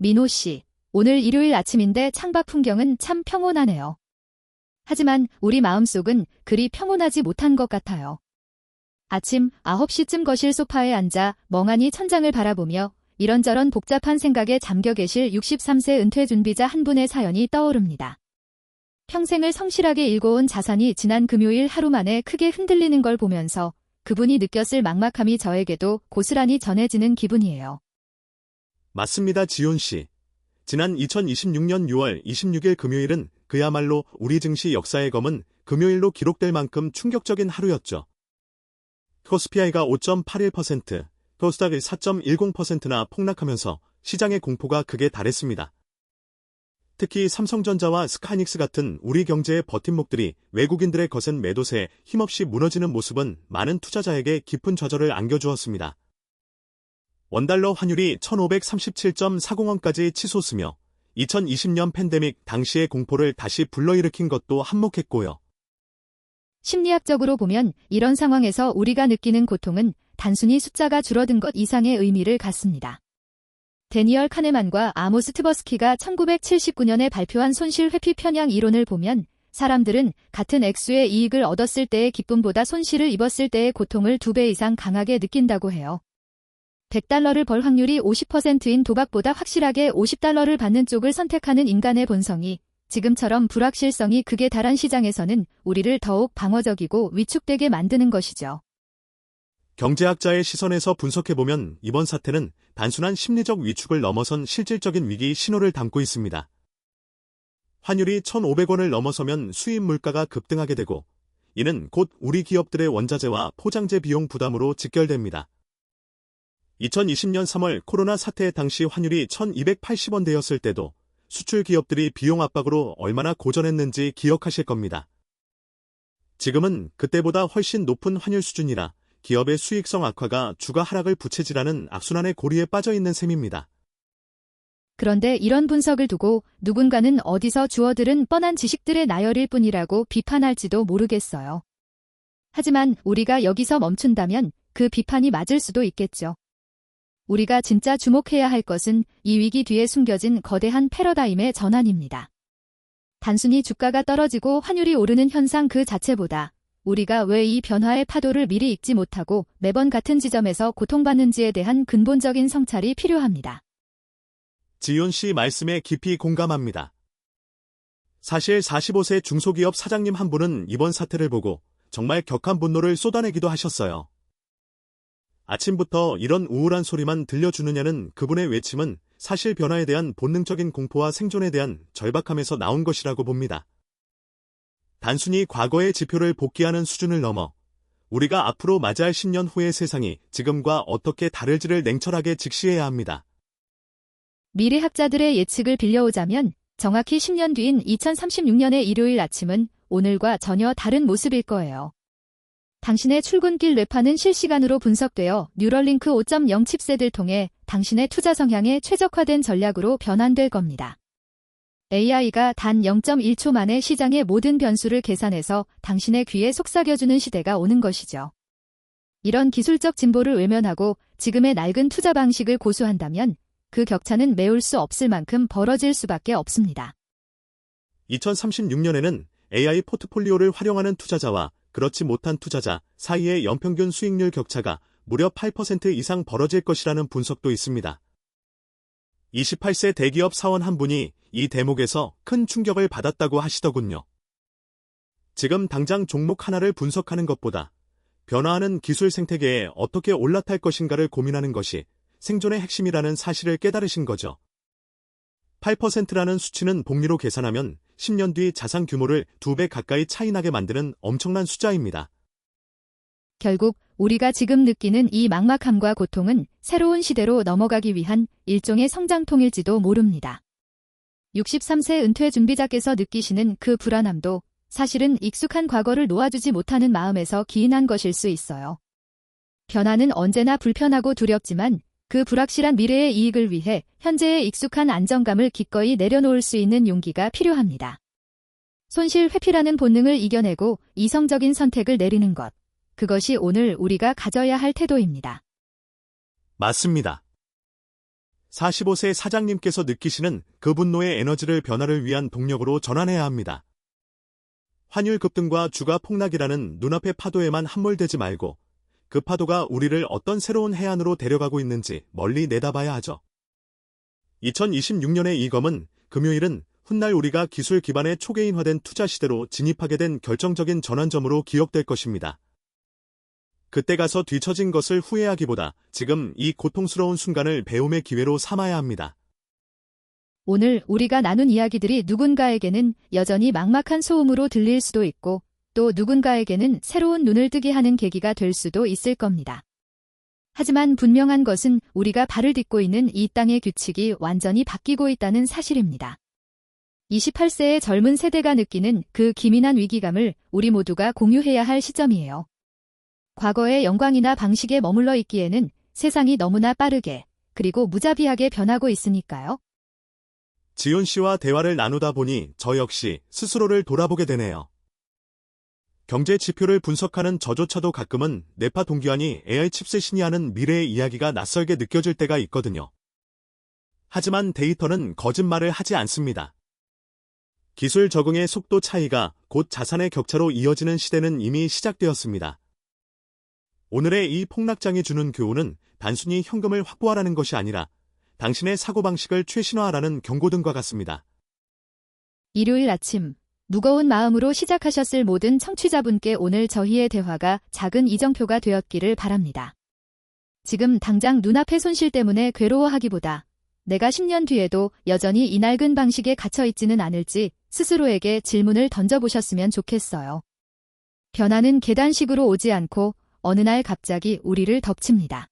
민호 씨, 오늘 일요일 아침인데 창밖 풍경은 참 평온하네요. 하지만 우리 마음속은 그리 평온하지 못한 것 같아요. 아침 9시쯤 거실 소파에 앉아 멍하니 천장을 바라보며 이런저런 복잡한 생각에 잠겨 계실 63세 은퇴 준비자 한 분의 사연이 떠오릅니다. 평생을 성실하게 일궈온 자산이 지난 금요일 하루 만에 크게 흔들리는 걸 보면서 그분이 느꼈을 막막함이 저에게도 고스란히 전해지는 기분이에요. 맞습니다, 지온 씨. 지난 2026년 6월 26일 금요일은 그야말로 우리 증시 역사의 검은 금요일로 기록될 만큼 충격적인 하루였죠. 코스피I가 5.81%, 코스닥이 4.10%나 폭락하면서 시장의 공포가 극에 달했습니다. 특히 삼성전자와 스카이닉스 같은 우리 경제의 버팀목들이 외국인들의 거센 매도세에 힘없이 무너지는 모습은 많은 투자자에게 깊은 좌절을 안겨주었습니다. 원달러 환율이 1537.40원까지 치솟으며 2020년 팬데믹 당시의 공포를 다시 불러일으킨 것도 한몫했고요. 심리학적으로 보면 이런 상황에서 우리가 느끼는 고통은 단순히 숫자가 줄어든 것 이상의 의미를 갖습니다. 데니얼 카네만과 아모스 트버스키가 1979년에 발표한 손실 회피 편향 이론을 보면 사람들은 같은 액수의 이익을 얻었을 때의 기쁨보다 손실을 입었을 때의 고통을 2배 이상 강하게 느낀다고 해요. 100달러를 벌 확률이 50%인 도박보다 확실하게 50달러를 받는 쪽을 선택하는 인간의 본성이 지금처럼 불확실성이 극에 달한 시장에서는 우리를 더욱 방어적이고 위축되게 만드는 것이죠. 경제학자의 시선에서 분석해보면 이번 사태는 단순한 심리적 위축을 넘어선 실질적인 위기 신호를 담고 있습니다. 환율이 1,500원을 넘어서면 수입 물가가 급등하게 되고 이는 곧 우리 기업들의 원자재와 포장재 비용 부담으로 직결됩니다. 2020년 3월 코로나 사태 당시 환율이 1,280원 되었을 때도 수출 기업들이 비용 압박으로 얼마나 고전했는지 기억하실 겁니다. 지금은 그때보다 훨씬 높은 환율 수준이라 기업의 수익성 악화가 주가 하락을 부채질하는 악순환의 고리에 빠져 있는 셈입니다. 그런데 이런 분석을 두고 누군가는 어디서 주워들은 뻔한 지식들의 나열일 뿐이라고 비판할지도 모르겠어요. 하지만 우리가 여기서 멈춘다면 그 비판이 맞을 수도 있겠죠. 우리가 진짜 주목해야 할 것은 이 위기 뒤에 숨겨진 거대한 패러다임의 전환입니다. 단순히 주가가 떨어지고 환율이 오르는 현상 그 자체보다 우리가 왜 이 변화의 파도를 미리 읽지 못하고 매번 같은 지점에서 고통받는지에 대한 근본적인 성찰이 필요합니다. 지온 씨 말씀에 깊이 공감합니다. 사실 45세 중소기업 사장님 한 분은 이번 사태를 보고 정말 격한 분노를 쏟아내기도 하셨어요. 아침부터 이런 우울한 소리만 들려주느냐는 그분의 외침은 사실 변화에 대한 본능적인 공포와 생존에 대한 절박함에서 나온 것이라고 봅니다. 단순히 과거의 지표를 복귀하는 수준을 넘어 우리가 앞으로 맞이할 10년 후의 세상이 지금과 어떻게 다를지를 냉철하게 직시해야 합니다. 미래학자들의 예측을 빌려오자면 정확히 10년 뒤인 2036년의 일요일 아침은 오늘과 전혀 다른 모습일 거예요. 당신의 출근길 뇌파는 실시간으로 분석되어 뉴럴링크 5.0 칩셋을 통해 당신의 투자 성향에 최적화된 전략으로 변환될 겁니다. AI가 단 0.1초 만에 시장의 모든 변수를 계산해서 당신의 귀에 속삭여주는 시대가 오는 것이죠. 이런 기술적 진보를 외면하고 지금의 낡은 투자 방식을 고수한다면 그 격차는 메울 수 없을 만큼 벌어질 수밖에 없습니다. 2036년에는 AI 포트폴리오를 활용하는 투자자와 그렇지 못한 투자자 사이의 연평균 수익률 격차가 무려 8% 이상 벌어질 것이라는 분석도 있습니다. 28세 대기업 사원 한 분이 이 대목에서 큰 충격을 받았다고 하시더군요. 지금 당장 종목 하나를 분석하는 것보다 변화하는 기술 생태계에 어떻게 올라탈 것인가를 고민하는 것이 생존의 핵심이라는 사실을 깨달으신 거죠. 8%라는 수치는 복리로 계산하면 10년 뒤 자산 규모를 2배 가까이 차이나게 만드는 엄청난 숫자입니다. 결국 우리가 지금 느끼는 이 막막함과 고통은 새로운 시대로 넘어가기 위한 일종의 성장통일지도 모릅니다. 63세 은퇴 준비자께서 느끼시는 그 불안함도 사실은 익숙한 과거를 놓아주지 못하는 마음에서 기인한 것일 수 있어요. 변화는 언제나 불편하고 두렵지만 그 불확실한 미래의 이익을 위해 현재의 익숙한 안정감을 기꺼이 내려놓을 수 있는 용기가 필요합니다. 손실 회피라는 본능을 이겨내고 이성적인 선택을 내리는 것. 그것이 오늘 우리가 가져야 할 태도입니다. 맞습니다. 45세 사장님께서 느끼시는 그 분노의 에너지를 변화를 위한 동력으로 전환해야 합니다. 환율 급등과 주가 폭락이라는 눈앞의 파도에만 함몰되지 말고 그 파도가 우리를 어떤 새로운 해안으로 데려가고 있는지 멀리 내다봐야 하죠. 2026년의 이 검은 금요일은 훗날 우리가 기술 기반의 초개인화된 투자 시대로 진입하게 된 결정적인 전환점으로 기억될 것입니다. 그때 가서 뒤처진 것을 후회하기보다 지금 이 고통스러운 순간을 배움의 기회로 삼아야 합니다. 오늘 우리가 나눈 이야기들이 누군가에게는 여전히 막막한 소음으로 들릴 수도 있고 또 누군가에게는 새로운 눈을 뜨게 하는 계기가 될 수도 있을 겁니다. 하지만 분명한 것은 우리가 발을 딛고 있는 이 땅의 규칙이 완전히 바뀌고 있다는 사실입니다. 28세의 젊은 세대가 느끼는 그 기민한 위기감을 우리 모두가 공유해야 할 시점이에요. 과거의 영광이나 방식에 머물러 있기에는 세상이 너무나 빠르게 그리고 무자비하게 변하고 있으니까요. 지훈 씨와 대화를 나누다 보니 저 역시 스스로를 돌아보게 되네요. 경제 지표를 분석하는 저조차도 가끔은 뇌파 동기화니 AI 칩셋이니 하는 미래의 이야기가 낯설게 느껴질 때가 있거든요. 하지만 데이터는 거짓말을 하지 않습니다. 기술 적응의 속도 차이가 곧 자산의 격차로 이어지는 시대는 이미 시작되었습니다. 오늘의 이 폭락장이 주는 교훈은 단순히 현금을 확보하라는 것이 아니라 당신의 사고방식을 최신화하라는 경고등과 같습니다. 일요일 아침 무거운 마음으로 시작하셨을 모든 청취자분께 오늘 저희의 대화가 작은 이정표가 되었기를 바랍니다. 지금 당장 눈앞의 손실 때문에 괴로워하기보다 내가 10년 뒤에도 여전히 이 낡은 방식에 갇혀 있지는 않을지 스스로에게 질문을 던져보셨으면 좋겠어요. 변화는 계단식으로 오지 않고 어느 날 갑자기 우리를 덮칩니다.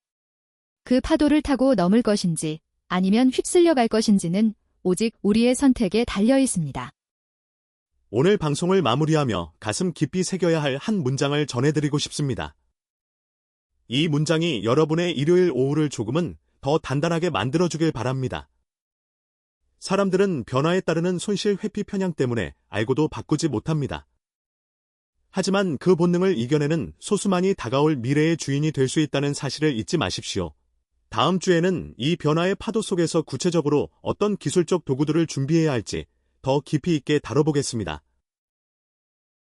그 파도를 타고 넘을 것인지 아니면 휩쓸려 갈 것인지는 오직 우리의 선택에 달려 있습니다. 오늘 방송을 마무리하며 가슴 깊이 새겨야 할 한 문장을 전해드리고 싶습니다. 이 문장이 여러분의 일요일 오후를 조금은 더 단단하게 만들어주길 바랍니다. 사람들은 변화에 따르는 손실 회피 편향 때문에 알고도 바꾸지 못합니다. 하지만 그 본능을 이겨내는 소수만이 다가올 미래의 주인이 될 수 있다는 사실을 잊지 마십시오. 다음 주에는 이 변화의 파도 속에서 구체적으로 어떤 기술적 도구들을 준비해야 할지 더 깊이 있게 다뤄보겠습니다.